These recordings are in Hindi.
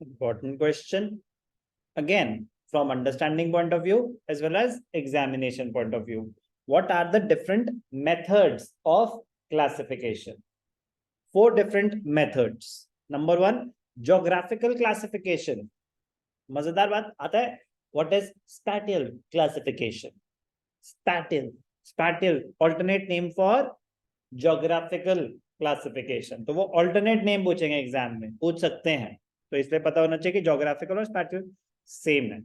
Important question. Again, from understanding point of view as well as examination point of view. What are the different methods of classification? 4 different methods. Number 1, geographical classification. मजेदार बात आता है. What is spatial classification? Spatial alternate name for geographical classification. तो वो alternate name पूछेंगे एग्जाम में, पूछ सकते हैं, तो इसलिए पता होना चाहिए कि geographical और spatial सेम है.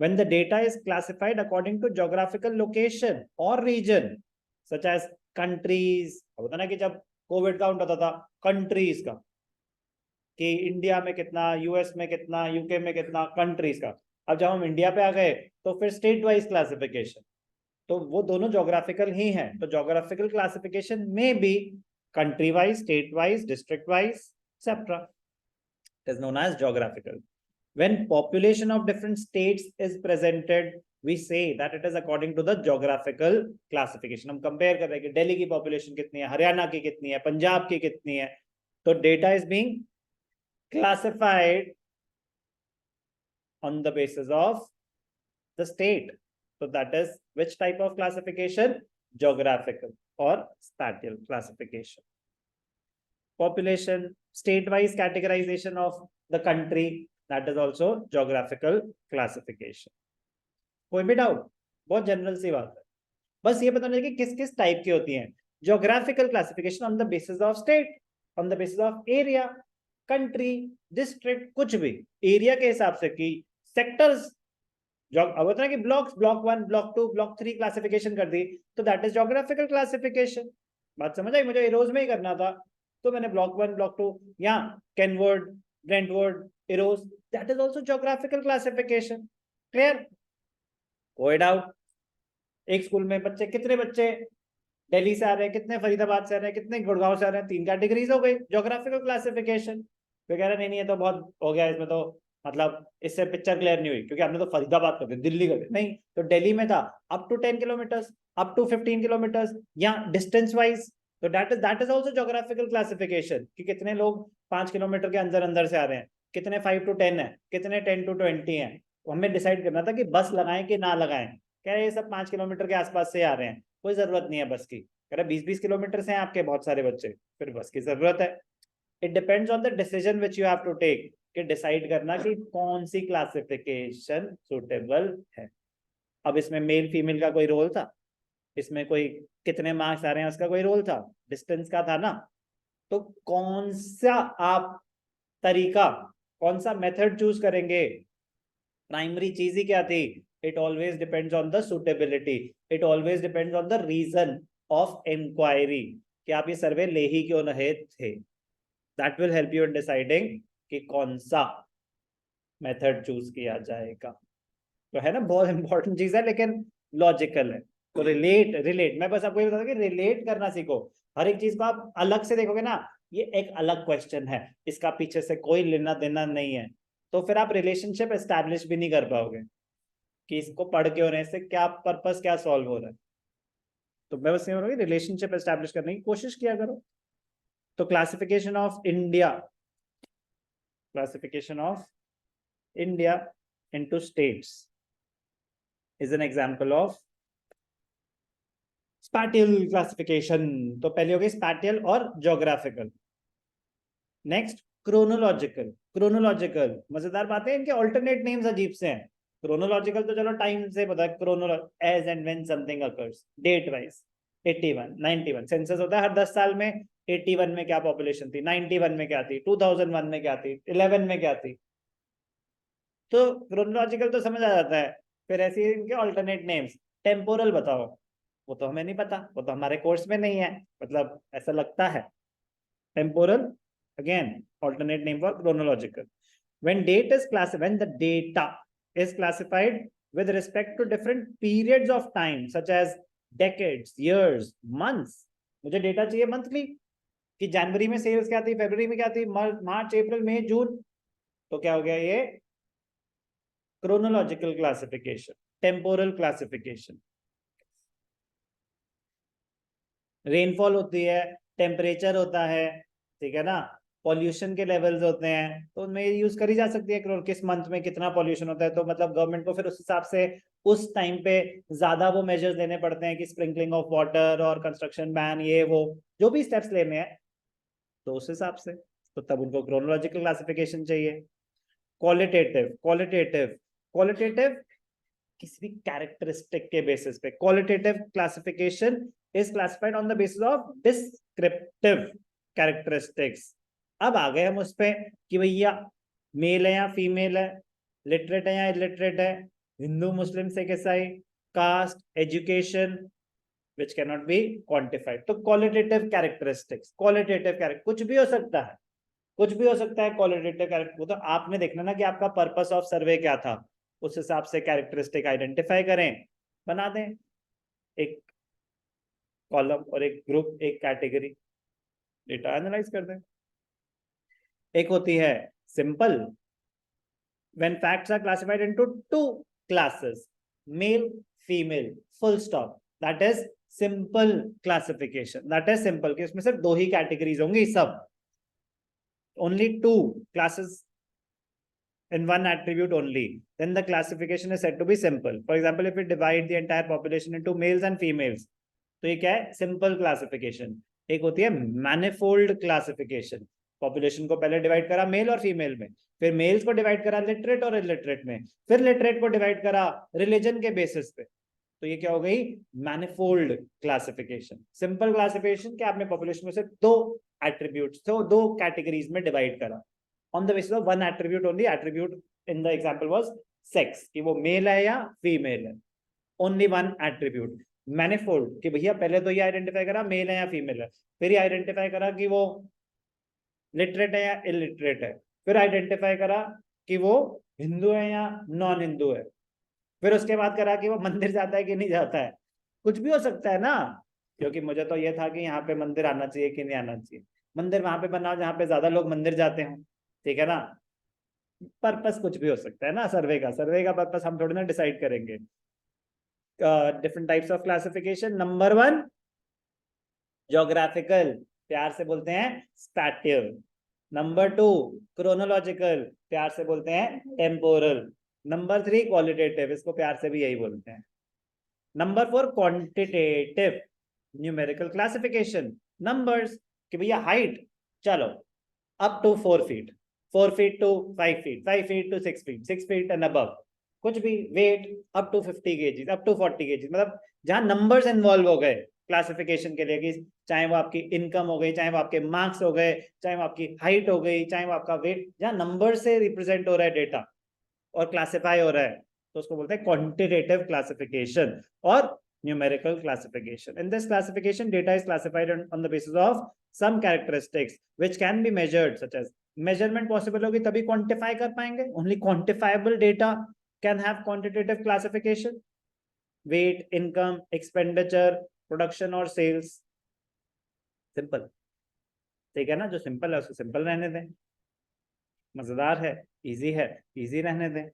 When the data is classified according to geographical location or region, such as countries, होता ना कि जब कोविड काउंट होता था कंट्रीज का, कि इंडिया में कितना, यूएस में कितना, यूके में कितना, कंट्रीज का. अब जब हम इंडिया पे आ गए तो फिर स्टेट वाइज क्लासिफिकेशन, तो वो दोनों जोग्राफिकल ही हैं. तो जोग्राफिकल क्लासिफिकेशन में भी country wise, state wise, district wise, etc. It is known as geographical. When population of different states is presented, we say that it is according to the geographical classification. हम compare कर रहे हैं कि दिल्ली की population कितनी है, हरियाणा की कितनी है, पंजाब की कितनी है. तो data is being classified on the basis of the state. So that is which type of classification? Geographical or spatial classification. Population, state-wise categorization of the country, that is also geographical classification. कोई भी डाउट? बहुत जनरल सी बात है, बस ये पता नहीं कि किस किस टाइप की होती हैं. Geographical classification on the basis of state, on the basis of area, country, district, कुछ भी एरिया के हिसाब से, कि सेक्टर्स, अब होता है कि blocks, block 1, block 2, block 3 classification कर दी, तो दैट इज ज्योग्राफिकल क्लासिफिकेशन. बात समझ आई? मुझे इरोज में ही करना था, तो मैंने ब्लॉक 1, ब्लॉक 2, या कैनवर्ड, ब्रेंटवर्ड, इरोज, that is also geographical classification. Clear? कोई डाउट? एक स्कूल में बच्चे, कितने बच्चे दिल्ली से आ रहे हैं, कितने फरीदाबाद से आ रहे हैं, कितने गुड़गांव से आ रहे हैं, 3 कैटेगरीज हो गई, ज्योग्राफिकल क्लासिफिकेशन. फिर कह रहे नहीं नहीं, ये तो बहुत हो गया, इसमें तो मतलब इससे पिक्चर क्लियर नहीं हुई, क्योंकि हमने तो फरीदाबाद कर दिया, दिल्ली कर दिया. नहीं, तो दिल्ली में था up to 10 kilometre, up to 15 kilometre, या डिस्टेंस वाइज. तो that is also geographical classification, कि कितने लोग 5 किलोमीटर के अंदर अंदर से आ रहे हैं, कितने 5 to 10 है, कितने 10 to 20 है. हमें डिसाइड करना था कि बस लगाएं कि ना लगाएं. कह रहे ये सब 5 किलोमीटर के आसपास से आ रहे हैं, कोई जरूरत नहीं है बस की. कह रहे 20-20 किलोमीटर से हैं आपके बहुत सारे बच्चे, फिर बस की जरूरत है. It depends on the decision which you have to take, कि डिसाइड करना कि कौन सी क्लासिफिकेशन सुटेबल है. अब इसमें मेल फीमेल का कोई रोल था, इसमें कोई कितने मार्क्स आ रहे हैं उसका कोई रोल था, डिस्टेंस का था ना. तो कौन सा आप तरीका, कौन सा मेथड चूज करेंगे, प्राइमरी चीज ही क्या थी? It always depends on the suitability, it always depends on the reason of inquiry, कि आप ये सर्वे ले ही क्यों रहे थे. That will help you in deciding कि कौन सा मेथड चूज किया जाएगा. तो है ना, बहुत इंपॉर्टेंट चीज है, लेकिन लॉजिकल है. तो रिलेट मैं बस आपको ये बता कि रिलेट करना सीखो. हर एक चीज को आप अलग से देखोगे ना, ये एक अलग क्वेश्चन है, इसका पीछे से कोई लेना देना नहीं है, तो फिर आप रिलेशनशिप एस्टैब्लिश भी नहीं कर पाओगे कि इसको पढ़ के होने से क्या पर्पस, क्या सॉल्व हो रहा है. तो मैं बस ये रिलेशनशिप एस्टैब्लिश करने की कोशिश किया करो. तो classification of India, classification of India into states is an example of spatial classification. तो पहले हो गई spatial और geographical. Next chronological. क्रोनोलॉजिकल मजेदार बात है, इनके ऑल्टरनेट नेम्स अजीब से हैं. क्रोनोलॉजिकल तो चलो टाइम से पता है, chrono age and when something occurs, date wise. 81, 91 census होता है हर 10 साल में. 81 में क्या पॉपुलेशन थी, 91 में क्या थी, 2001 में क्या थी, 11 में क्या थी. तो क्रोनोलॉजिकल तो समझ आ जाता है. फिर ऐसे इनके ऑल्टरनेट नेम्स. टेम्पोरल बताओ, वो तो हमें नहीं पता, वो तो हमारे कोर्स में नहीं है, मतलब ऐसा लगता है. Temporal again alternate name for chronological. When the data is classified with respect to different periods of time such as decades, years, months. मुझे डेटा चाहिए मंथली, कि जनवरी में सेल्स क्या थी, फरवरी में क्या थी, मार्च, अप्रैल, मई, जून. तो क्या हो गया ये? Chronological classification. Temporal classification. Rainfall होती है, टेम्परेचर होता है, ठीक है ना, पॉल्यूशन के लेवल्स होते हैं, तो उनमें यूज करी जा सकती है किस मंथ में कितना पॉल्यूशन होता है, तो मतलब गवर्नमेंट को फिर उस हिसाब से उस टाइम पे ज्यादा वो मेजर्स लेने पड़ते हैं कि स्प्रिंकलिंग ऑफ वाटर और कंस्ट्रक्शन बैन, ये वो जो भी स्टेप्स लेने हैं, तो उस हिसाब से तो तब उनको क्रोनोलॉजिकल क्लासिफिकेशन चाहिए। क्वालिटेटिव क्वालिटेटिव क्वालिटेटिव किसी भी कैरेक्टरिस्टिक के बेसिस पे, qualitative classification is classified on the basis of descriptive characteristics. अब आ गए हम उस पे कि भैया मेल है या फीमेल है, लिटरेट है या इलिटरेट है, हिंदू मुस्लिम सिख ईसाई, caste, education, which cannot be quantified। तो क्वालिटेटिव कैरेक्टरिस्टिक्स, क्वालिटेटिव कैरेक्टर कुछ भी हो सकता है, कुछ भी हो सकता है क्वालिटेटिव कैरेक्टर। वो तो आपने देखना ना कि आपका पर्पस ऑफ सर्वे क्या था, उस हिसाब से कैरेक्टरिस्टिक आइडेंटिफाई करें, बना दें एक कॉलम और एक ग्रुप, एक कैटेगरी, डेटा एनालाइज कर दें। एक होती है simple, when facts are classified into two classes, male female, full stop, that is simple classification। that is simple कि इसमें सिर्फ दो ही कैटेगरीज होंगी, सब only two classes in one attribute only, then the classification is said to be simple। for example, if we divide the entire population into males and females, तो ये क्या है, सिंपल क्लासिफिकेशन। एक होती है मैनिफोल्ड क्लासिफिकेशन, पॉपुलेशन को पहले डिवाइड करा मेल और फीमेल में, फिर मेल्स को डिवाइड करा लिटरेट और इलिटरेट में, फिर लिटरेट को डिवाइड करा रिलीजन के बेसिस पे, तो ये क्या हो गई, मैनिफोल्ड क्लासिफिकेशन। सिंपल क्लासिफिकेशन क्या, आपने पॉपुलेशन में से दो एट्रीब्यूट्स, तो दो कैटेगरीज में डिवाइड करा on the basis of one attribute only. Attribute in the example was sex, कि वो मेल है या फीमेल है, ओनली वन एट्रीब्यूट। मैनिफोल्ड कि भैया पहले तो ये आइडेंटिफाई करा मेल है या फीमेल है, फिर ये आइडेंटिफाई करा कि वो लिटरेट है या इलिटरेट है, फिर आइडेंटिफाई करा कि वो हिंदू है या नॉन हिंदू है, फिर उसके बाद करा कि वो मंदिर जाता है कि नहीं जाता है। कुछ भी हो सकता है ना, क्योंकि मुझे तो ये था कि यहाँ पे मंदिर आना चाहिए कि नहीं आना चाहिए, मंदिर वहां पे बनाओ जहाँ पे ज्यादा लोग मंदिर जाते हो, ठीक है ना। पर्पस कुछ भी हो सकता है ना, सर्वे का पर्पस हम थोड़ी ना डिसाइड करेंगे। Different types of classification. Number one geographical, प्यार से बोलते हैं स्पैटियल। नंबर टू क्रोनोलॉजिकल, प्यार से बोलते हैं टेम्पोरल। नंबर थ्री क्वालिटेटिव, इसको प्यार से भी यही बोलते हैं। Number four quantitative, numerical classification, numbers, कि भैया हाइट चलो up to 4 feet, 4 feet to 5 feet, 5 feet to 6 feet, 6 feet and above, कुछ भी। Weight up to 50 KGs, up to 40 KGs, मतलब जहां नंबर्स इन्वॉल्व हो गए क्लासिफिकेशन के लिए, कि चाहे वो आपकी इनकम हो गई, चाहे वो आपके मार्क्स हो गए, चाहे वो आपकी हाइट हो गई, चाहे वो आपका वेट, जहां नंबर से रिप्रेजेंट हो रहा है डेटा और क्लासिफाई हो रहा है, तो उसको बोलते हैं क्वांटिटेटिव क्लासिफिकेशन और numerical classification। In this classification, data is classified on the basis of some characteristics which can be measured, such as measurement possible होगी तभी quantify कर पाएंगे, only quantifiable data can have quantitative classification। weight, income, expenditure, production और sales, simple, ठीक है ना। जो सिंपल है उसको सिंपल रहने दें, मजेदार है, इजी रहने दें।